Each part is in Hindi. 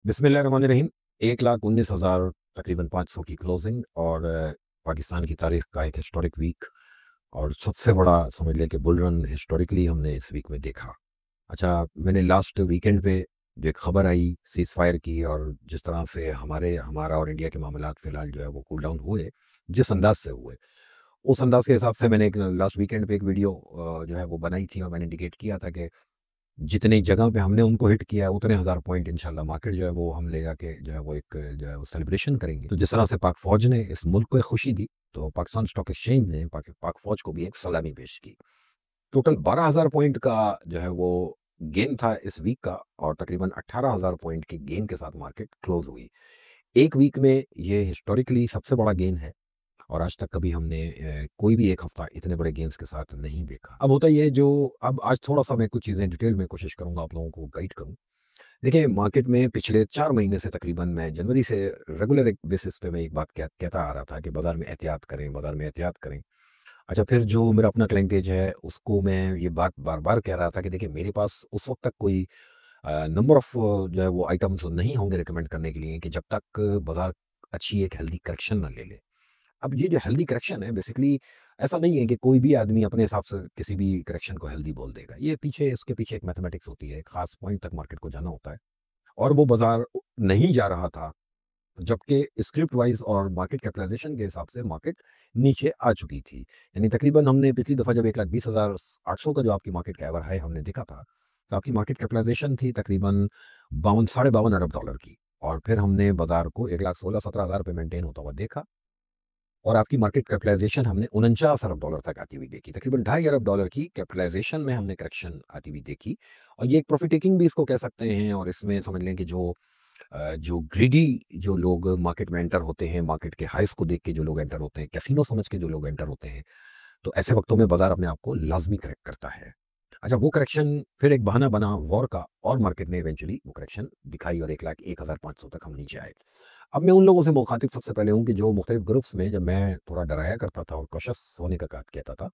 बिस्मिल्लाहिर्रहमानिर्रहीम। 1,19,000 तकरीबन 500 की क्लोजिंग और पाकिस्तान की तारीख का एक हिस्टोरिक वीक और सबसे बड़ा समझ लें कि बुल रन हिस्टोरिकली हमने इस वीक में देखा। अच्छा, मैंने लास्ट वीकेंड पे जो एक खबर आई सीज़ फायर की और जिस तरह से हमारा और इंडिया के मामलात फ़िलहाल जो है वो कूल डाउन हुए, जिस अंदाज़ से हुए, उस अंदाज़ के हिसाब से मैंने एक लास्ट वीकेंड पे एक वीडियो जो है वो बनाई थी और मैंने इंडिकेट किया था कि जितनी जगह पे हमने उनको हिट किया है, उतने हज़ार पॉइंट इंशाल्लाह मार्केट जो है वो हम ले जाके जो है वो एक जो है वो सेलिब्रेशन करेंगे। तो जिस तरह से पाक फ़ौज ने इस मुल्क को एक खुशी दी, तो पाकिस्तान स्टॉक एक्सचेंज ने पाक फ़ौज को भी एक सलामी पेश की। टोटल 12,000 पॉइंट का जो है वो गेन था इस वीक का और तकरीबन 18,000 पॉइंट के गेन के साथ मार्केट क्लोज़ हुई। एक वीक में ये हिस्टोरिकली सबसे बड़ा गेन है और आज तक कभी हमने कोई भी एक हफ्ता इतने बड़े गेम्स के साथ नहीं देखा। अब होता ये है जो अब आज थोड़ा-सा मैं कुछ चीज़ें डिटेल में कोशिश करूँगा आप लोगों को गाइड करूँ। देखिए, मार्केट में पिछले 4 महीने से तकरीबन मैं जनवरी से रेगुलर एक बेसिस पे मैं एक बात कहता आ रहा था कि बाज़ार में एहतियात करें, बाज़ार में एहतियात करें। अच्छा, फिर जो मेरा अपना क्लाइंटेज है उसको मैं ये बात बार-बार कह रहा था कि देखिए मेरे पास उस वक़्त तक कोई नंबर ऑफ जो है वो आइटम्स नहीं होंगे रिकमेंड करने के लिए कि जब तक बाज़ार अच्छी एक हेल्दी करेक्शन ना ले ले। अब ये जो हेल्दी करेक्शन है बेसिकली ऐसा नहीं है कि कोई भी आदमी अपने हिसाब से किसी भी करेक्शन को हेल्दी बोल देगा। ये पीछे इसके पीछे एक मैथमेटिक्स होती है, एक ख़ास पॉइंट तक मार्केट को जाना होता है और वो बाज़ार नहीं जा रहा था, जबकि स्क्रिप्ट वाइज़ और मार्केट कैपिटलाइज़ेशन के हिसाब से मार्केट नीचे आ चुकी थी। यानी तकरीबन हमने पिछली दफ़ा जब 1,20,800 का जो आपकी मार्केट का एवर हाई हमने देखा था, तो आपकी मार्केट कैपिटलाइज़ेशन थी तकरीबन 52 साढ़े 52 अरब डॉलर की और फिर हमने बाज़ार को 1,16,17,000 पे मेंटेन होता हुआ देखा। और आपकी मार्केट कैपिटलाइज़ेशन हमने 49 अरब डॉलर तक आती हुई देखी। तकरीबन ढाई अरब डॉलर की कैपिटलाइज़ेशन में हमने करेक्शन आती हुई देखी और ये एक प्रॉफिट टेकिंग भी इसको कह सकते हैं और इसमें समझ लें कि जो ग्रीडी जो लोग मार्केट में एंटर होते हैं, मार्केट के हाईज़ को देख के जो लोग एंटर होते हैं, कैसीनो समझ के जो लोग एंटर होते हैं, तो ऐसे वक़्तों में बाज़ार अपने आप को लाज़मी करेक्ट करता है। अच्छा, वो करेक्शन फिर एक बहाना बना वॉर का और मार्केट ने इवेंचुअली वो करेक्शन दिखाई और 1,01,500 तक हम नीचे आए। अब मैं उन लोगों से मुखातिब सबसे पहले हूँ कि जो मुख्तलिफ ग्रुप्स में जब मैं थोड़ा डराया करता था और कॉशियस होने का कहता था,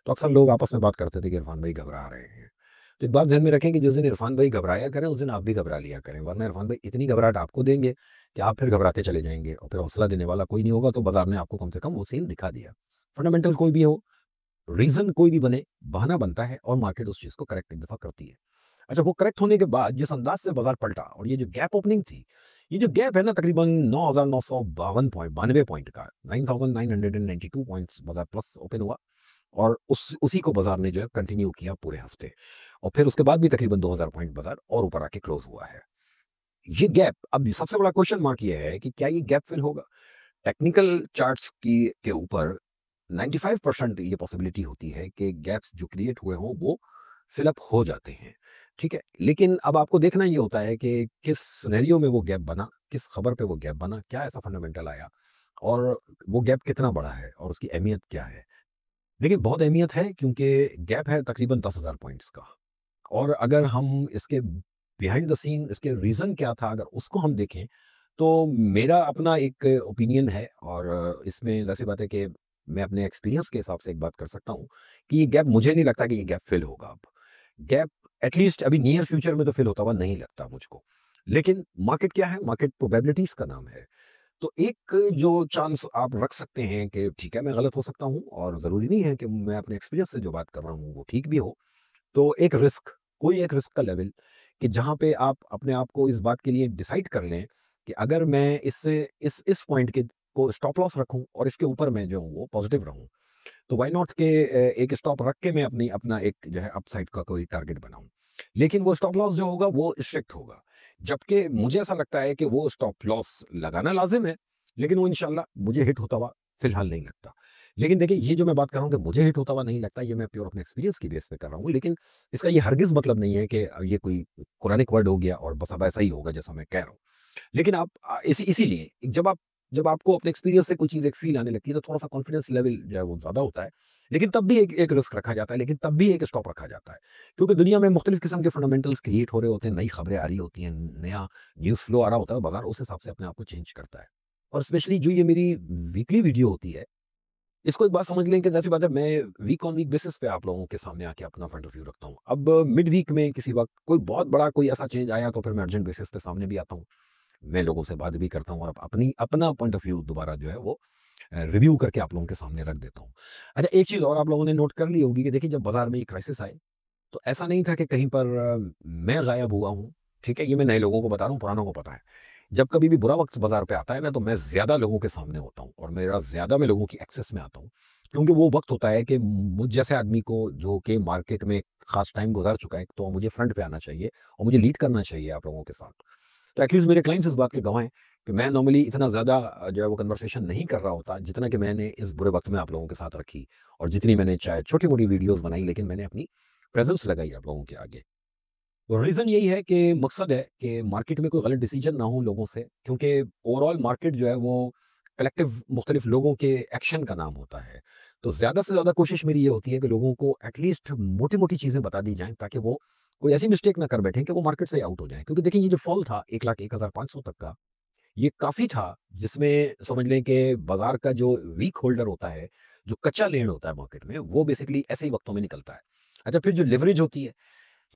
तो अक्सर लोग आपस में बात करते थे कि इरफान भाई घबरा रहे हैं। तो एक बात ध्यान में रखें कि जिस दिन इरफान भाई घबराया करें, उस दिन आप भी घबरा लिया करें, वरना इरफान भाई इतनी घबराहट आपको देंगे कि आप फिर घबराते चले जाएँगे और फिर हौसला देने वाला कोई नहीं होगा, तो बाज़ार ने आपको कम से कम वो सीन दिखा दिया। फंडामेंटल कोई भी हो, रीज़न कोई भी बने, बहाना बनता है और मार्केट उस चीज़ को करेक्ट एक दफ़ा करती है। अच्छा, वो करेक्ट होने के बाद जिस अंदाज़ से बाज़ार पलटा और ये जो गैप ओपनिंग थी, ये जो गैप है ना तकरीबन 9,952 पॉइंट 92 पॉइंट का, 9,992 पॉइंट्स बाज़ार प्लस ओपन हुआ और उसी को बाज़ार ने जो है कंटिन्यू किया पूरे हफ़्ते और फिर उसके बाद भी तकरीबन 2,000 पॉइंट बाज़ार और ऊपर आके क्लोज़ हुआ है। ये गैप अब सबसे बड़ा क्वेश्चन मार्क ये है कि क्या ये गैप फिल होगा? टेक्निकल चार्ट्स की के ऊपर 95% ये पॉसिबिलिटी होती है कि गैप्स जो क्रिएट हुए हों वो फिल अप हो जाते हैं, ठीक है? लेकिन अब आपको देखना ये होता है कि किस सिनेरियो में वो गैप बना, किस खबर पे वो गैप बना, क्या ऐसा फंडामेंटल आया और वो गैप कितना बड़ा है और उसकी अहमियत क्या है? देखिए, बहुत अहमियत है क्योंकि गैप है तकरीबन 10,000 पॉइंट्स का और अगर हम इसके बिहाइंड द सीन इसके रीज़न क्या था अगर उसको हम देखें, तो मेरा अपना एक ओपिनियन है और इसमें ज़ाहिर-सी बात है कि मैं अपने एक्सपीरियंस के हिसाब से एक बात कर सकता हूँ कि ये गैप मुझे नहीं लगता कि ये गैप फिल होगा अब। गैप एटलीस्ट अभी नियर फ्यूचर में तो फिल होता हुआ नहीं लगता मुझको। लेकिन मार्केट क्या है? मार्केट प्रोबेबिलिटीज़ का नाम है। तो एक जो चांस आप रख सकते हैं कि ठीक है, मैं गलत हो सकता हूँ और ज़रूरी नहीं है कि मैं अपने एक्सपीरियंस से जो बात कर रहा हूँ वो ठीक भी हो। तो एक रिस्क कोई एक रिस्क का लेवल कि जहाँ पे आप अपने आप को इस बात के लिए डिसाइड कर लें कि अगर मैं इससे इस पॉइंट के को स्टॉप लॉस रखूँ और इसके ऊपर मैं जो हूँ वो पॉजिटिव रहूँ। तो व्हाई नॉट के एक स्टॉप रख के मैं अपनी अपना एक जो है अपसाइड का कोई टारगेट बनाऊँ। लेकिन वो स्टॉप लॉस जो होगा वो स्ट्रिक्ट होगा। जबकि मुझे ऐसा लगता है कि वो स्टॉप लॉस लगाना लाज़िम है, लेकिन वो इंशाल्लाह मुझे हिट होता हुआ फ़िलहाल नहीं लगता। लेकिन देखिए, ये जो मैं बात कर रहा हूँ कि मुझे हिट होता हुआ नहीं लगता, ये मैं प्योर अपने एक्सपीरियंस की बेस पे कर रहा हूँ। लेकिन इसका ये हरगिज़ मतलब नहीं है कि ये कोई कुरानिक वर्ड हो गया और बस अब ऐसा ही होगा जैसा मैं कह रहा हूँ। लेकिन आप इसीलिए जब आपको अपने एक्सपीरियंस से कोई चीज़ एक फ़ील आने लगती है, तो थोड़ा-सा कॉन्फिडेंस लेवल जो है वो ज़्यादा होता है। लेकिन तब भी एक एक रिस्क रखा जाता है, लेकिन तब भी एक स्टॉप रखा जाता है। क्योंकि दुनिया में मुख्तलिफ़ किस्म के फंडामेंटल्स क्रिएट हो रहे होते हैं, नई खबरें आ रही होती हैं, नया न्यूज़ फ्लो आ रहा होता है, बाज़ार उस हिसाब से अपने आप को चेंज करता है। और स्पेशली जो ये मेरी वीकली वीडियो होती है, इसको एक बात समझ लें कि ज़ाहिर-सी बात है मैं वीक ऑन वीक बेसिस पे आप लोगों के सामने आके अपना पॉइंट ऑफ व्यू रखता हूँ। अब मिड वीक में किसी वक़्त कोई बहुत बड़ा कोई ऐसा चेंज आया तो फिर मैं अर्जेंट बेसिस पे सामने भी आता हूँ। मैं लोगों से बात भी करता हूँ और अपना पॉइंट ऑफ व्यू दोबारा जो है वो रिव्यू करके आप लोगों के सामने रख देता हूँ। अच्छा, एक चीज़ और आप लोगों ने नोट कर ली होगी कि देखिए, जब बाज़ार में ये क्राइसिस आए, तो ऐसा नहीं था कि कहीं पर मैं गायब हुआ हूँ, ठीक है? ये मैं नए लोगों को बता रहा हूँ, पुरानों को पता है। जब कभी भी बुरा वक़्त बाज़ार पे आता है ना, तो मैं ज़्यादा लोगों के सामने होता हूँ और मेरा ज़्यादा मैं लोगों की एक्सेस में आता हूँ। क्योंकि वो वक़्त होता है कि मुझ जैसे आदमी को, जो कि मार्केट में ख़ास टाइम गुज़ार चुका है, तो मुझे फ्रंट पे आना चाहिए और मुझे लीड करना चाहिए आप लोगों के साथ। तो एटलीस्ट मेरे क्लाइंट्स इस बात के गवाह हैं कि मैं नॉर्मली इतना ज़्यादा जो है वो कन्वर्सेशन नहीं कर रहा होता, जितना कि मैंने इस बुरे वक़्त में आप लोगों के साथ रखी, और जितनी मैंने चाहे छोटी-मोटी वीडियोज़ बनाई, लेकिन मैंने अपनी प्रेज़ेंस लगाई आप लोगों के आगे। तो रीज़न यही है कि मकसद है कि मार्केट में कोई गलत डिसीजन ना हो लोगों से, क्योंकि ओवरऑल मार्केट जो है वो कलेक्टिव मुख्तलिफ लोगों के एक्शन का नाम होता है। तो ज़्यादा से ज़्यादा कोशिश मेरी ये होती है कि लोगों को एटलीस्ट मोटी-मोटी चीज़ें बता दी जाएँ, ताकि वो कोई ऐसी मिस्टेक ना कर बैठें कि वो मार्केट से आउट हो जाएँ। क्योंकि देखिए, ये जो फॉल था 1,01,500 तक का, ये काफ़ी था, जिसमें समझ लें कि बाज़ार का जो वीक होल्डर होता है, जो कच्चा लेन होता है मार्केट में, वो बेसिकली ऐसे ही वक़्तों में निकलता है। अच्छा, फिर जो लिवरेज होती है,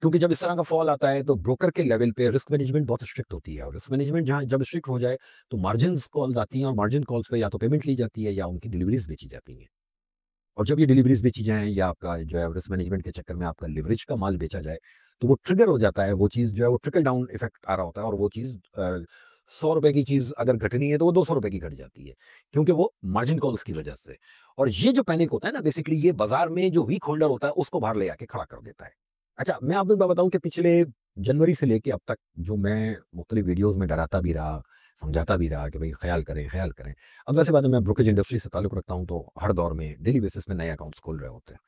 क्योंकि जब इस तरह का फॉल आता है, तो ब्रोकर के लेवल पे रिस्क मैनेजमेंट बहुत स्ट्रिक्ट होती है, और रिस्क मैनेजमेंट जहाँ जब स्ट्रिक्ट हो जाए, तो मार्जिन्स कॉल्स आती हैं, और मार्जिन कॉल्स पे या तो पेमेंट ली जाती है या उनकी डिलीवरीज बेची जाती हैं। और जब ये डिलीवरीज बेची जाएं, या आपका जो है रिस्क मैनेजमेंट के चक्कर में आपका लिवरेज का माल बेचा जाए, तो वो ट्रिगर हो जाता है, वो चीज़ जो है वो ट्रिकल डाउन इफेक्ट आ रहा होता है, और वो चीज़ 100 रुपए की चीज़ अगर घटनी है, तो वो 200 रुपए की घट जाती है, क्योंकि वो मार्जिन कॉल्स की वजह से। और ये जो पैनिक होता है ना, बेसिकली ये बाजार में जो वीक होल्डर होता है, उसको बाहर ले आके खड़ा कर देता है। अच्छा, मैं आपको एक बात बताऊँ कि पिछले जनवरी से लेके अब तक जो मैं मुख्तलिफ वीडियोज़ में डराता भी रहा, समझाता भी रहा कि भई ख़्याल करें, ख़्याल करें। अब ज़ाहिर-सी बात है, मैं ब्रोकेज इंडस्ट्री से ताल्लुक़ रखता हूँ, तो हर दौर में डेली बेसिस में नए अकाउंट्स खुल रहे होते हैं।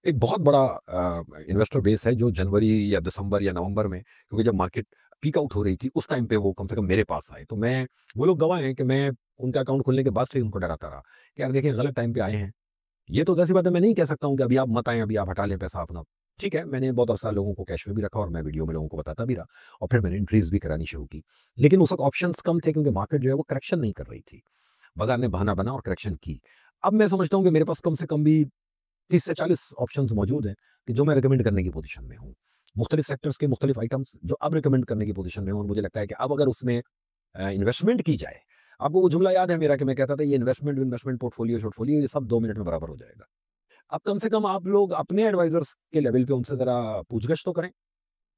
एक बहुत बड़ा इन्वेस्टर बेस है, जो जनवरी या दिसंबर या नवंबर में, क्योंकि जब मार्केट पीक आउट हो रही थी, उस टाइम पे वो कम से कम मेरे पास आए। तो मैं, वो लोग गवाह हैं कि मैं उनका अकाउंट खोलने के बाद से ही उनको डराता रहा कि यार देखिए, गलत टाइम पे आए हैं। ये तो ज़ाहिर-सी बात है, मैं नहीं कह सकता हूँ कि अभी आप मत आएँ, अभी आप हटा लें पैसा अपना। ठीक है, मैंने बहुत अरसा लोगों को कैश में भी रखा, और मैं वीडियो में लोगों को बताता भी रहा, और फिर मैंने एंट्रीज़ भी करानी शुरू की। लेकिन उस वक़्त ऑप्शंस कम थे, क्योंकि मार्केट जो है वो करेक्शन नहीं कर रही थी। बाज़ार ने बहाना बना और करेक्शन की। अब मैं समझता हूँ कि मेरे पास कम से कम भी 30 से 40 ऑप्शंस मौजूद हैं कि जो मैं रिकमेंड करने की पोज़ीशन में हूँ। मुख्तलिफ सेक्टर्स के मुख्तलिफ आइटम्स जो अब रिकमेंड करने की पोज़ीशन में हूँ, और मुझे लगता है कि अब अगर उसमें इन्वेस्टमेंट की जाए, आपको वो जुमला याद है मेरा कि मैं कहता था, ये इन्वेस्टमेंट इन्वेस्टमेंट पोर्टफोलियो शोर्टफोलियो ये सब 2 मिनट में बराबर हो जाएगा। अब कम से कम आप लोग अपने एडवाइज़र्स के लेवल पे उनसे ज़रा पूछ-गछ तो करें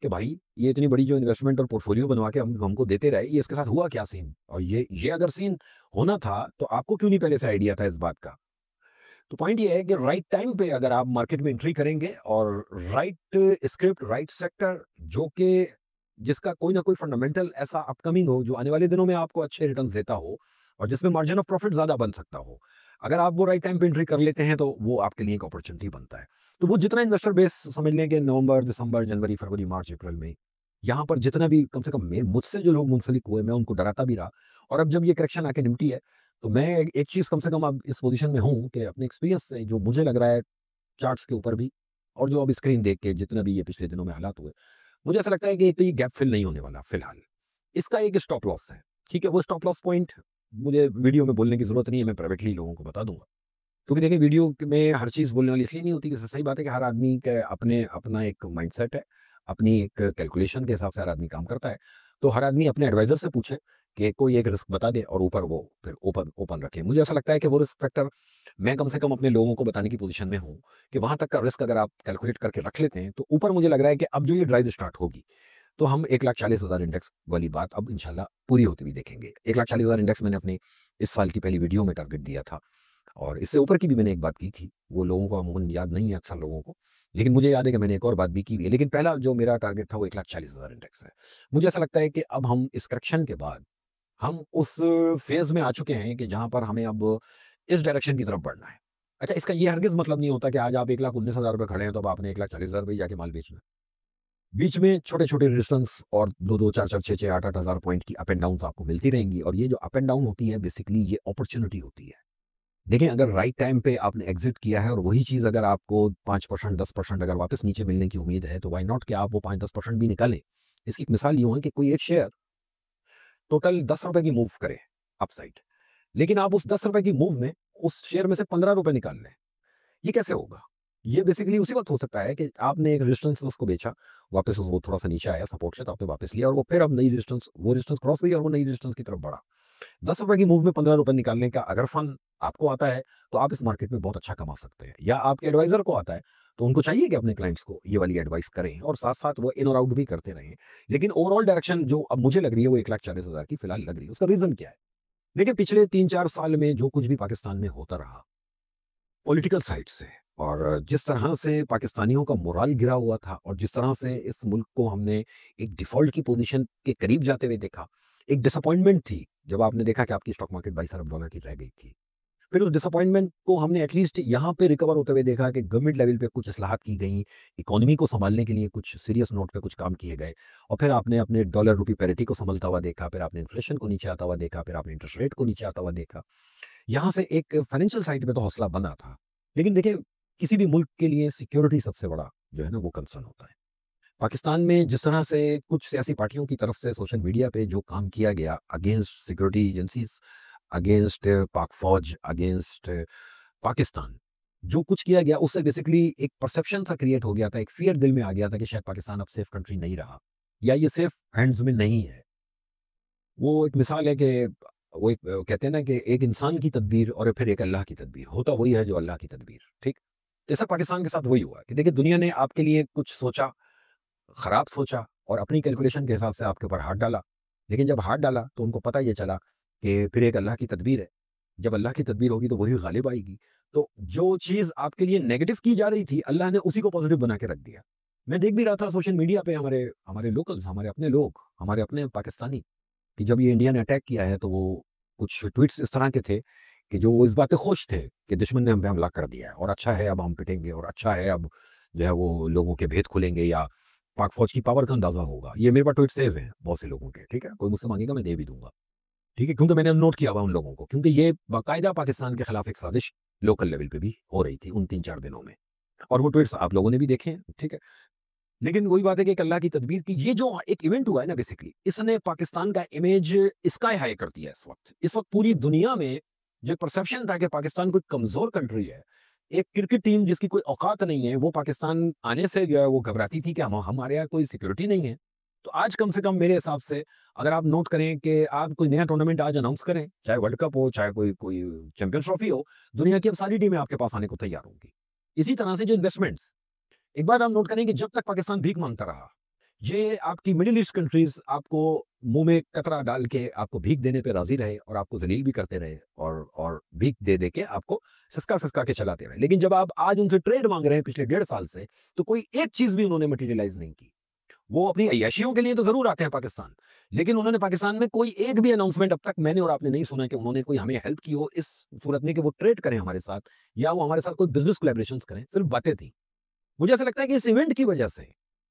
कि भाई, ये इतनी बड़ी जो इन्वेस्टमेंट और पोर्टफोलियो बनवा के हम हमको देते रहे, ये इसके साथ हुआ क्या सीन? और ये अगर सीन होना था, तो आपको क्यों नहीं पहले से आइडिया था इस बात का? तो पॉइंट ये है कि राइट टाइम पे अगर आप मार्केट में एंट्री करेंगे, और राइट स्क्रिप्ट, राइट सेक्टर, जो कि जिसका कोई ना कोई फंडामेंटल ऐसा अपकमिंग हो, जो आने वाले दिनों में आपको अच्छे रिटर्न देता हो, और जिसमें मार्जिन ऑफ प्रॉफिट ज्यादा बन सकता हो, अगर आप वो राइट टाइम पे एंट्री कर लेते हैं, तो वो आपके लिए एक अपॉर्चुनिटी बनता है। तो वो जितना इन्वेस्टर बेस समझ लें कि नवंबर, दिसंबर, जनवरी, फरवरी, मार्च, अप्रैल में, यहाँ पर जितना भी कम से कम मुझसे जो लोग मुंसलिक हुए, मैं उनको डराता भी रहा। और अब जब ये करेक्शन आके निपटी है, तो मैं एक चीज़ कम से कम अब इस पोज़ीशन में हूँ कि अपने एक्सपीरियंस से जो मुझे लग रहा है, चार्ट्स के ऊपर भी, और जो अब स्क्रीन देख के जितना भी ये पिछले दिनों में हालात हुए, मुझे ऐसा लगता है कि एक तो ये गैप फिल नहीं होने वाला फिलहाल। इसका एक स्टॉप लॉस है, ठीक है? वो स्टॉप लॉस पॉइंट मुझे वीडियो में बोलने की ज़रूरत नहीं है, मैं प्राइवेटली लोगों को बता दूँगा। क्योंकि देखिए, वीडियो में हर चीज़ बोलने वाली इसलिए नहीं होती कि सही बात है कि हर आदमी के अपने अपना एक माइंडसेट है, अपनी एक कैलकुलेशन के हिसाब से हर आदमी काम करता है। तो हर आदमी अपने एडवाइज़र से पूछे कि कोई एक रिस्क बता दे, और ऊपर वो फिर ओपन ओपन रखे। मुझे ऐसा लगता है कि वो रिस्क फैक्टर मैं कम से कम अपने लोगों को बताने की पोज़ीशन में हूँ कि वहाँ तक का रिस्क अगर आप कैलकुलेट करके रख लेते हैं, तो ऊपर मुझे लग रहा है कि अब जो ये ड्राइव स्टार्ट होगी, तो हम 1,40,000 इंडेक्स वाली बात अब इंशाल्लाह पूरी होती हुई देखेंगे। 1,40,000 इंडेक्स मैंने अपने इस साल की पहली वीडियो में टारगेट दिया था, और इससे ऊपर की भी मैंने एक बात की थी। वो लोगों को अमूमन याद नहीं है, अक्सर लोगों को। लेकिन मुझे याद है कि मैंने एक और बात भी की हुई है। लेकिन पहला जो मेरा टारगेट था, वो 1,40,000 इंडेक्स है। मुझे ऐसा लगता है कि अब हम इस करेक्शन के बाद हम उस फ़ेज़ में आ चुके हैं कि जहाँ पर हमें अब इस डायरेक्शन की तरफ बढ़ना है। अच्छा, इसका ये हरगिज़ मतलब नहीं होता कि आज आप 1,19,000 रुपए खड़े हैं, तो अब आपने 1,40,000 रुपए जाके माल बेचना है। बीच में छोटे-छोटे रेजिस्टेंस और 2-2, 4-4, 6-6, 8-8 हज़ार पॉइंट की अप एंड डाउन्स आपको मिलती रहेंगी, और ये जो अप एंड डाउन होती है, बेसिकली ये अपॉर्च्युनिटी होती है। देखिए, अगर राइट टाइम पे आपने एग्ज़िट किया है, और वही चीज़ अगर आपको 5% 10% अगर वापस नीचे मिलने की उम्मीद है, तो व्हाई नॉट कि आप वो 5-10% भी निकालें। इसकी एक मिसाल यूँ है कि कोई एक शेयर टोटल ₹10 की मूव करे अपसाइड, लेकिन आप उस ₹10 की मूव में उस शेयर में से ₹15 निकाल लें। ये कैसे होगा? ये बेसिकली उसी वक़्त हो सकता है कि आपने एक रेजिस्टेंस में उसको बेचा, वापस वो थोड़ा-सा नीचे आया सपोर्ट से, तो आपने वापस लिया और वो फिर अब नई रेजिस्टेंस, वो रेजिस्टेंस क्रॉस हुई और वो नई रेजिस्टेंस की तरफ बढ़ा। ₹10 की मूव में ₹15 निकालने का अगर फन आपको आता है, तो आप इस मार्केट में बहुत अच्छा कमा सकते हैं। या आपके एडवाइज़र को आता है, तो उनको चाहिए कि अपने क्लाइंट्स को ये वाली एडवाइस करें और साथ-साथ वो इन और आउट भी करते रहें। लेकिन ओवरऑल डायरेक्शन जो अब मुझे लग रही है, वो 1,40,000 की फिलहाल लग रही है। उसका रीज़न क्या है? देखिए, पिछले 3-4 साल में जो कुछ भी पाकिस्तान में होता रहा, पॉलिटिकल साइड से, और जिस तरह से पाकिस्तानियों का मोरल गिरा हुआ था और जिस तरह से इस मुल्क को हमने एक डिफ़ॉल्ट की पोज़ीशन के करीब जाते हुए देखा, एक डिसअपॉइंटमेंट थी, जब आपने देखा कि आपकी स्टॉक मार्केट $22 अरब की रह गई थी। फिर उस डिसअपॉइंटमेंट को हमने एटलीस्ट यहाँ पे रिकवर होते हुए देखा कि गवर्नमेंट लेवल पे कुछ इस्लाहात की गई, इकोनॉमी को सँभालने के लिए कुछ सीरियस नोट पे कुछ काम किए गए और फिर आपने अपने डॉलर रूपी पैरिटी को सँभलता हुआ देखा, फिर आपने इन्फ्लेशन को नीचे आता हुआ देखा, फिर आपने इंटरेस्ट रेट को नीचे आता हुआ देखा। यहाँ से एक फाइनेंशियल साइड पे तो हौसला बना था। लेकिन देखिए, किसी भी मुल्क के लिए सिक्योरिटी सबसे बड़ा जो है ना वो कंसर्न होता है। पाकिस्तान में जिस तरह से कुछ सियासी पार्टियों की तरफ से सोशल मीडिया पे जो काम किया गया अगेंस्ट सिक्योरिटी एजेंसीज, अगेंस्ट पाक फौज, अगेंस्ट पाकिस्तान, जो कुछ किया गया उससे बेसिकली एक परसेप्शन सा क्रिएट हो गया था, एक फियर दिल में आ गया था कि शायद पाकिस्तान अब सेफ कंट्री नहीं रहा या ये सेफ हैंड्स में नहीं है। वो एक मिसाल है कि वो एक कहते हैं ना कि एक इंसान की तदबीर और फिर एक अल्लाह की तदबीर, होता वही है जो अल्लाह की तदबीर, ठीक? जैसा पाकिस्तान के साथ वही हुआ कि देखिए, दुनिया ने आपके लिए कुछ सोचा, खराब सोचा और अपनी कैलकुलेशन के हिसाब से आपके ऊपर हाथ डाला। लेकिन जब हाथ डाला तो उनको पता ये चला कि फिर एक अल्लाह की तदबीर है। जब अल्लाह की तदबीर होगी तो वही गालिब आएगी। तो जो चीज़ आपके लिए नेगेटिव की जा रही थी, अल्लाह ने उसी को पॉजिटिव बना के रख दिया। मैं देख भी रहा था सोशल मीडिया पे हमारे हमारे लोकल्स, हमारे अपने लोग, हमारे अपने पाकिस्तानी, कि जब ये इंडिया ने अटैक किया है तो वो कुछ ट्वीट्स इस तरह के थे कि जो वो इस बात पे खुश थे कि दुश्मन ने हम पे हमला कर दिया है और अच्छा है अब हम पिटेंगे और अच्छा है अब जो है वो लोगों के भेद खुलेंगे या पाक फौज की पावर का अंदाजा होगा। ये मेरे पास ट्वीट सेव हैं बहुत से लोगों के, ठीक है? कोई मुझसे मांगेगा मैं दे भी दूँगा, ठीक है? क्योंकि मैंने नोट किया हुआ उन लोगों को, क्योंकि ये बाकायदा पाकिस्तान के खिलाफ एक साजिश लोकल लेवल पे भी हो रही थी उन 3-4 दिनों में और वो ट्वीट्स आप लोगों ने भी देखे हैं, ठीक है? लेकिन वही बात है कि एक अल्लाह की तदबीर की ये जो एक इवेंट हुआ है ना बेसिकली, इसने पाकिस्तान का इमेज स्काई हाई कर दिया है इस वक़्त। इस वक़्त पूरी दुनिया में जो परसेप्शन था कि पाकिस्तान कोई कमज़ोर कंट्री है, एक क्रिकेट टीम जिसकी कोई औकात नहीं है, वो पाकिस्तान आने से जो है वो घबराती थी कि हम हमारे यहाँ कोई सिक्योरिटी नहीं है। तो आज कम से कम मेरे हिसाब से अगर आप नोट करें कि आप कोई नया टूर्नामेंट आज अनाउंस करें, चाहे वर्ल्ड कप हो, चाहे कोई कोई चैंपियंस ट्रॉफी हो, दुनिया की अब सारी टीमें आपके पास आने को तैयार होंगी। इसी तरह से जो इन्वेस्टमेंट्स, एक बात आप नोट करें कि जब तक पाकिस्तान भीख मांगता रहा, ये आपकी मिडिल ईस्ट कंट्रीज़ आपको मुँह में कतरा डाल के आपको भीख देने पे राज़ी रहे और आपको ज़लील भी करते रहे और भीख दे के आपको सिसका-सिसका के चलाते रहे। लेकिन जब आप आज उनसे ट्रेड माँग रहे हैं पिछले 1.5 साल से, तो कोई एक चीज़ भी उन्होंने मटेरियलाइज़ नहीं की। वो अपनी अय्याशियों के लिए तो ज़रूर आते हैं पाकिस्तान, लेकिन उन्होंने पाकिस्तान में कोई एक भी अनाउंसमेंट अब तक मैंने और आपने नहीं सुना कि उन्होंने कोई हमें हेल्प की हो इस सूरत में कि वो ट्रेड करें हमारे साथ या वो हमारे साथ कोई बिज़नेस कोलैबोरेशंस करें, सिर्फ़ बातें थी। मुझे ऐसा लगता है कि इस इवेंट की वजह से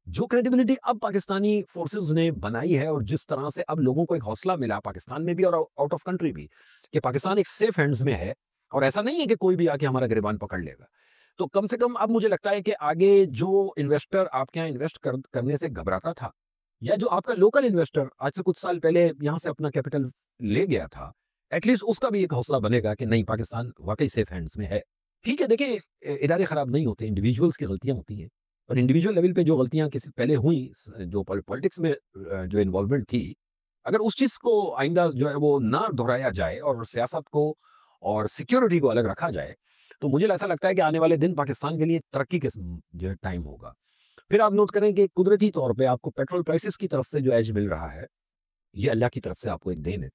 जो क्रेडिबिलिटी अब पाकिस्तानी फोर्सेस ने बनाई है और जिस तरह से अब लोगों को एक हौसला मिला पाकिस्तान में भी और आउट ऑफ कंट्री भी कि पाकिस्तान एक सेफ हैंड्स में है और ऐसा नहीं है कि कोई भी आके हमारा गिरबान पकड़ लेगा। तो कम से कम अब मुझे लगता है कि आगे जो इन्वेस्टर आपके यहाँ करने से घबराता था या जो आपका लोकल इन्वेस्टर आज से कुछ साल पहले यहाँ से अपना कैपिटल ले गया था, एटलीस्ट उसका भी एक हौसला बनेगा कि नहीं, पाकिस्तान वाकई सेफ हैंड्स में है। ठीक है, देखिए, इदारे खराब नहीं होते, इंडिविजुअल्स की गलतियाँ होती हैं और इंडिविजुअल लेवल पे जो गलतियाँ किसी पहले हुई जो पॉलिटिक्स में जो इन्वॉल्वमेंट थी, अगर उस चीज़ को आइंदा जो है वो ना दोहराया जाए और सियासत को और सिक्योरिटी को अलग रखा जाए, तो मुझे ऐसा लगता है कि आने वाले दिन पाकिस्तान के लिए तरक्की के जो है टाइम होगा। फिर आप नोट करें कि कुदरती तौर पे आपको पेट्रोल प्राइसेस की तरफ से जो एज मिल रहा है, ये अल्लाह की तरफ से आपको एक देन है।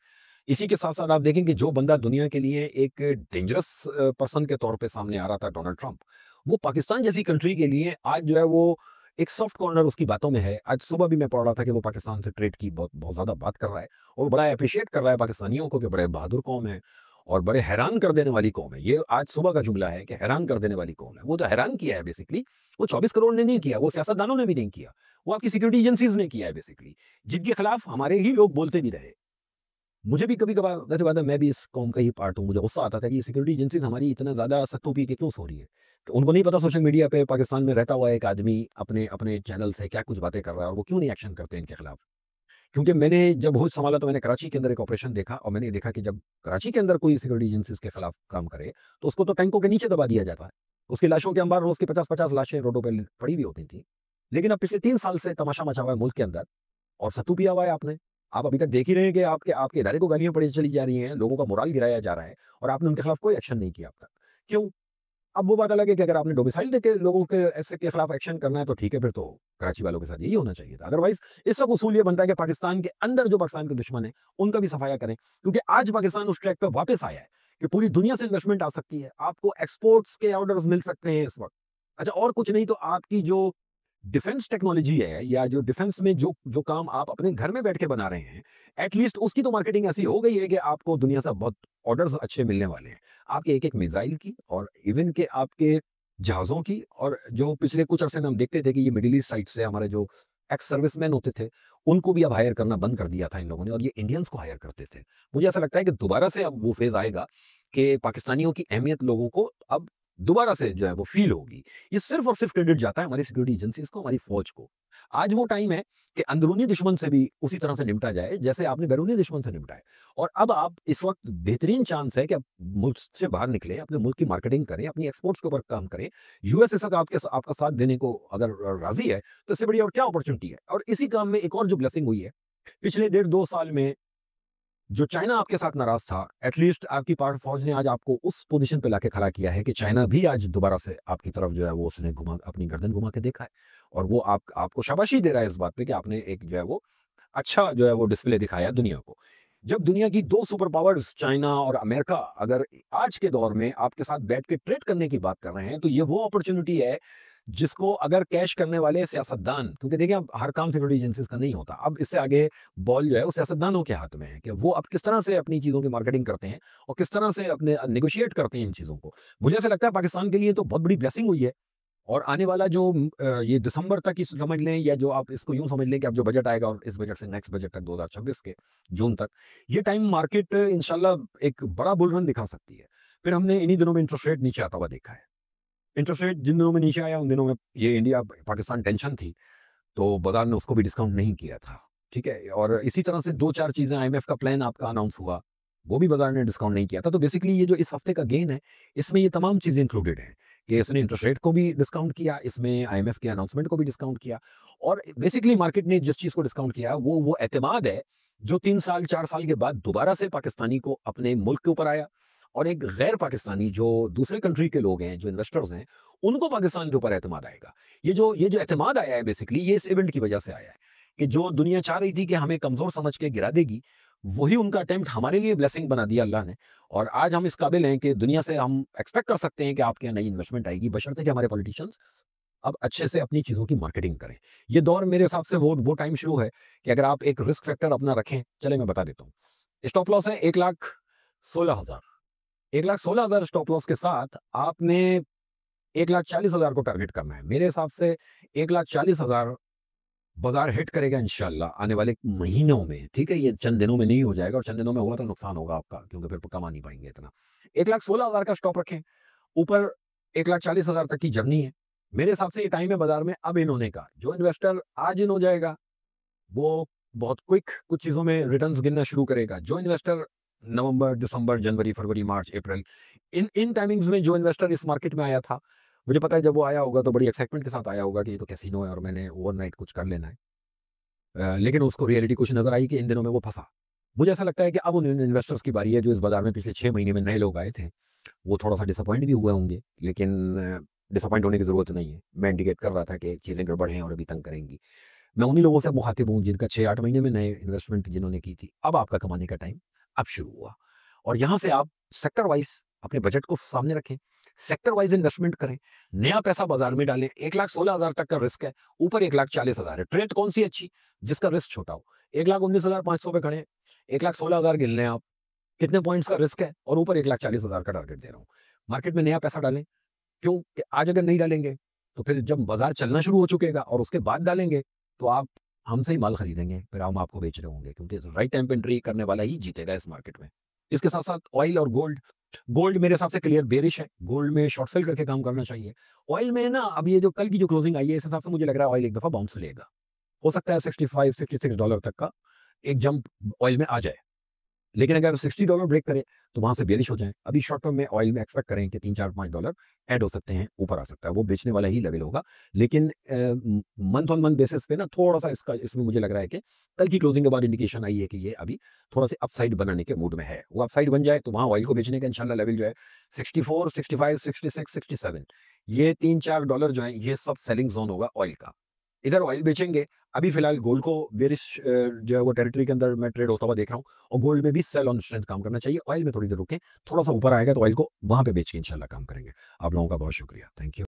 इसी के साथ-साथ आप देखें कि जो बंदा दुनिया के लिए एक डेंजरस पर्सन के तौर पे सामने आ रहा था, डोनाल्ड ट्रंप, वो पाकिस्तान जैसी कंट्री के लिए आज जो है वो एक सॉफ्ट कॉर्नर उसकी बातों में है। आज सुबह भी मैं पढ़ रहा था कि वो पाकिस्तान से ट्रेड की बहुत बहुत ज़्यादा बात कर रहा है और बड़ा एप्रिशिएट कर रहा है पाकिस्तानियों को कि बड़े बहादुर कौम है और बड़े हैरान कर देने वाली कौम है। ये आज सुबह का जुमला है कि हैरान कर देने वाली कौम है। वो तो हैरान किया है बेसिकली, वो 24 करोड़ ने नहीं किया, वो सियासतदानों ने भी नहीं किया, वो आपकी सिक्योरिटी एजेंसीज़ ने किया है बेसिकली, जिनके खिलाफ हमारे ही लोग बोलते भी रहे। मुझे भी कभी-कभार वैसे बात है, मैं भी इस कौम का ही पार्ट हूँ। मुझे गुस्सा आता था कि ये सिक्योरिटी एजेंसीज़ हमारी इतना ज़्यादा सख्तू पी के क्यों सो रही है? तो उनको नहीं पता सोशल मीडिया पे पाकिस्तान में रहता हुआ एक आदमी अपने अपने चैनल से क्या कुछ बातें कर रहा है और वो क्यों नहीं एक्शन करते इनके खिलाफ। क्योंकि मैंने जब होश संभाला तो मैंने कराची के अंदर एक ऑपरेशन देखा और मैंने देखा कि जब कराची के अंदर कोई सिक्योरिटी एजेंसीज़ के खिलाफ काम करे, तो उसको तो टैंकों के नीचे दबा दिया जाता है। उसकी लाशों के अंबार रोज की 50-50 लाशें रोडों पे पड़ी हुई होती थी। लेकिन अब पिछले 3 साल से तमाशा मचा हुआ है मुल्क के अंदर और सत्तू पिया हुआ है आपने। आप अभी तक देख ही रहे हैं कि आपके आपके इदारे को गालियाँ पड़ी चली जा रही हैं, लोगों का मोरल गिराया जा रहा है और आपने उनके खिलाफ कोई एक्शन नहीं किया अब तक। क्यों? अब वो बात अलग है कि अगर आपने डोमिसाइल देके लोगों के ऐसे के खिलाफ एक्शन करना है तो ठीक है, फिर तो कराची वालों के साथ यही होना चाहिए था। अदरवाइज़ इस वक़्त उसूल ये बनता है कि पाकिस्तान के अंदर जो पाकिस्तान के दुश्मन हैं, उनका भी सफाया करें। क्योंकि आज पाकिस्तान उस ट्रैक पे वापस आया है कि पूरी दुनिया से इन्वेस्टमेंट आ सकती है। आपको एक्सपोर्ट्स के ऑर्डर्स मिल सकते हैं इस वक़्त। अच्छा और कुछ नहीं तो आपकी जो डिफेंस टेक्नोलॉजी है या जो डिफेंस में जो जो काम आप अपने घर में बैठ के बना रहे हैं, एटलीस्ट उसकी तो मार्केटिंग ऐसी हो गई है कि आपको दुनिया से बहुत ऑर्डर्स अच्छे मिलने वाले हैं। आपके एक-एक मिसाइल की और इवन के आपके जहाज़ों की और जो पिछले कुछ अरसे में हम देखते थे कि ये मिडल ईस्ट साइड से हमारे जो एक्स सर्विसमैन होते थे, उनको भी अब हायर करना बंद कर दिया था इन लोगों ने और ये इंडियन्स को हायर करते थे। मुझे ऐसा लगता है कि दोबारा से अब वो फ़ेज़ आएगा कि पाकिस्तानियों की अहमियत लोगों को अब दोबारा से जो है वो फ़ील होगी। ये सिर्फ़ और सिर्फ़ क्रेडिट जाता है हमारी सिक्योरिटी एजेंसीज़ को, हमारी फ़ौज को। आज वो टाइम है कि अंदरूनी दुश्मन से भी उसी तरह से निपटा जाए, जैसे आपने बैरूनी दुश्मन से निपटा है। और अब आप इस वक़्त बेहतरीन चांस है कि आप मुल्क से बाहर निकलें, अपने मुल्क की मार्केटिंग करें, अपनी एक्सपोर्ट्स के ऊपर काम करें। यूएस इस वक़्त आपका साथ देने को अगर राज़ी है, तो इससे बड़ी और क्या अपॉर्च्युनिटी है? और इसी काम में एक और जो ब्लेसिंग हुई है, पिछले डेढ़ 2 साल में जो चाइना आपके साथ नाराज़ था, एटलीस्ट आपकी पाक फ़ौज ने आज आपको उस पोज़ीशन पे लाके खड़ा किया है कि चाइना भी आज दोबारा से आपकी तरफ जो है वो उसने घुमा अपनी गर्दन घुमा के देखा है। और वो आपको शाबाशी दे रहा है इस बात पे कि आपने एक जो है वो अच्छा जो है वो डिस्प्ले दिखाया दुनिया को। जब दुनिया की 2 सुपर पावर्स चाइना और अमेरिका अगर आज के दौर में आपके साथ बैठ के ट्रेड करने की बात कर रहे हैं, तो ये वो अपॉर्च्युनिटी है जिसको अगर कैश करने वाले सियासतदान क्योंकि देखिए अब हर काम सिक्योरिटी एजेंसीज़ का नहीं होता। अब इससे आगे बॉल जो है वो सियासतदानों के हाथ में है कि वो अब किस तरह से अपनी चीज़ों की मार्केटिंग करते हैं और किस तरह से अपने नेगोशिएट करते हैं इन चीज़ों को। मुझे ऐसा लगता है पाकिस्तान के लिए तो बहुत बड़ी ब्लेसिंग हुई है और आने वाला जो ये दिसंबर तक ही समझ लें या जो आप इसको यूँ समझ लें कि अब जो बजट आएगा और इस बजट से नेक्स्ट बजट तक 2026 के जून तक, ये टाइम मार्केट इंशाल्लाह एक बड़ा बुल रन दिखा सकती है। फिर हमने इन्हीं दिनों में इंटरेस्ट रेट नीचे आता हुआ देखा है। इंटरेस्ट रेट जिन दिनों में नीचे आया उन दिनों में ये इंडिया पाकिस्तान टेंशन थी, तो बाज़ार ने उसको भी डिस्काउंट नहीं किया था, ठीक है? और इसी तरह से 2-4 चीज़ें आईएमएफ का प्लान आपका अनाउंस हुआ, वो भी बाज़ार ने डिस्काउंट नहीं किया था। तो बेसिकली ये जो इस हफ्ते का गेन है, इसमें ये तमाम चीज़ें इंक्लूडेड हैं कि इसने इंटरेस्ट रेट को भी डिस्काउंट किया, इसमें आईएमएफ के अनाउंसमेंट को भी डिस्काउंट किया और बेसिकली मार्केट ने जिस चीज़ को डिस्काउंट किया, वो एतमाद है, जो 3 साल, 4 साल के बाद दोबारा से पाकिस्तानी को अपने मुल्क के ऊपर आया और एक गैर पाकिस्तानी जो दूसरे कंट्री के लोग हैं, जो इन्वेस्टर्स हैं, उनको पाकिस्तान के ऊपर एतमाद आएगा। ये जो एतमाद आया है बेसिकली ये इस इवेंट की वजह से आया है, कि जो दुनिया चाह रही थी कि हमें कमज़ोर समझ के गिरा देगी, वही उनका अटेम्प्ट हमारे लिए ब्लेसिंग बना दिया अल्लाह ने और आज हम इस काबिल हैं कि दुनिया से हम एक्सपेक्ट कर सकते हैं कि आपके यहाँ नई इन्वेस्टमेंट आएगी, बशर्ते कि हमारे पॉलिटिशियंस अब अच्छे से अपनी चीज़ों की मार्केटिंग करें। ये दौर मेरे हिसाब से वो टाइम शुरू है कि अगर आप एक रिस्क फैक्टर अपना रखें, चलें मैं बता देता हूँ। स्टॉप लॉस है 1,16,000 1,16,000 स्टॉप लॉस के साथ आपने 1,40,000 को टारगेट करना है। मेरे हिसाब से 1,40,000 बाज़ार हिट करेगा इंशाल्लाह आने वाले महीनों में, ठीक है? ये चंद दिनों में नहीं हो जाएगा और चंद दिनों में हुआ तो नुकसान होगा आपका क्योंकि फिर कमा नहीं पाएँगे इतना। 1,16,000 का स्टॉप रखें, ऊपर 1,40,000 तक की जर्नी है। मेरे हिसाब से ये टाइम है बाज़ार में अब इन होने का। जो इन्वेस्टर आज इन हो जाएगा, वो बहुत क्विक कुछ चीज़ों में रिटर्न्स गिनना शुरू करेगा। जो इन्वेस्टर नवंबर, दिसंबर, जनवरी, फरवरी, मार्च, अप्रैल इन टाइमिंग्स में जो इन्वेस्टर इस मार्केट में आया था, मुझे पता है जब वो आया होगा तो बड़ी एक्साइटमेंट के साथ आया होगा कि ये तो कैसीनो है और मैंने ओवरनाइट कुछ कर लेना है। लेकिन उसको रियलिटी कुछ नज़र आई कि इन दिनों में वो फँसा। मुझे ऐसा लगता है कि अब उन इन्वेस्टर्स की बारी है जो इस बाज़ार में पिछले 6 महीने में नए लोग आए थे। वो थोड़ा-सा डिसअपॉइंट भी हुए होंगे, लेकिन डिसअपॉइंट होने की ज़रूरत नहीं है। मैं इंडिकेट कर रहा था कि चीज़ें गड़बड़ हैं और अभी तंग करेंगी। मैं उन्हीं लोगों से मुखातिब हूँ जिनका 6-8 महीने में नए इन्वेस्टमेंट जिन्होंने की थी। अब आपका कमाने का टाइम अब शुरू हुआ और यहाँ से आप सेक्टर वाइज़ अपने बजट को सामने रखें, सेक्टर वाइज़ इन्वेस्टमेंट करें, नया पैसा बाज़ार में डालें। 1,16,000 तक का रिस्क है, ऊपर 1,40,000 है। ट्रेड कौन-सी अच्छी? जिसका रिस्क छोटा हो। 1,19,500 पे खड़े हैं, 1,16,000 गिन लें आप। कितने पॉइंट्स का रिस्क है और ऊपर 1,40,000 का टारगेट दे रहा हूँ। मार्केट में नया पैसा डालें। क्यों? कि आज अगर नहीं डालेंगे, तो फिर जब बाज़ार चलना शुरू हो चुकेगा और उसके बाद डालेंगे, तो आप हमसे ही माल खरीदेंगे, फिर हम आपको बेच रहे होंगे क्योंकि राइट टाइम पे एंट्री करने वाला ही जीतेगा इस मार्केट में। इसके साथ-साथ ऑयल और गोल्ड, गोल्ड मेरे हिसाब से क्लियर बेयरिश है, गोल्ड में शॉर्ट सेल करके काम करना चाहिए। ऑयल में ना अब ये जो कल की जो क्लोजिंग आई है, इस हिसाब से मुझे लग रहा है ऑयल एक दफ़ा बाउंस लेगा। हो सकता है $65-66 तक का एक जंप ऑयल में आ जाए। लेकिन अगर $60 ब्रेक करे तो वहाँ से बेयरिश हो जाए। अभी शॉर्ट टर्म में ऑयल में एक्सपेक्ट करें कि 3, 4, $5 ऐड हो सकते हैं, ऊपर आ सकता है। वो बेचने वाला ही लेवल होगा। लेकिन मंथ ऑन मंथ बेसिस पे ना थोड़ा-सा इसमें मुझे लग रहा है कि कल की क्लोजिंग के बाद इंडिकेशन आई है कि ये अभी थोड़ा-सा अपसाइड बनाने के मूड में है। वो अपसाइड बन जाए तो वहाँ ऑयल को बेचने का इंशाल्लाह लेवल जो है 64, 65, 66, 67, ये $3-4 जो हैं, ये सब सेलिंग ज़ोन होगा ऑयल का। इधर ऑयल बेचेंगे, अभी फिलहाल गोल्ड को बेयरिश जो है वो टेरिटरी के अंदर मैं ट्रेड होता हुआ देख रहा हूँ, और गोल्ड में भी सेल ऑन स्ट्रेंथ काम करना चाहिए। ऑयल में थोड़ी देर रुकें, थोड़ा-सा ऊपर आएगा तो ऑयल को वहाँ पे बेच के इंशाल्लाह काम करेंगे। आप लोगों का बहुत शुक्रिया। Thank you.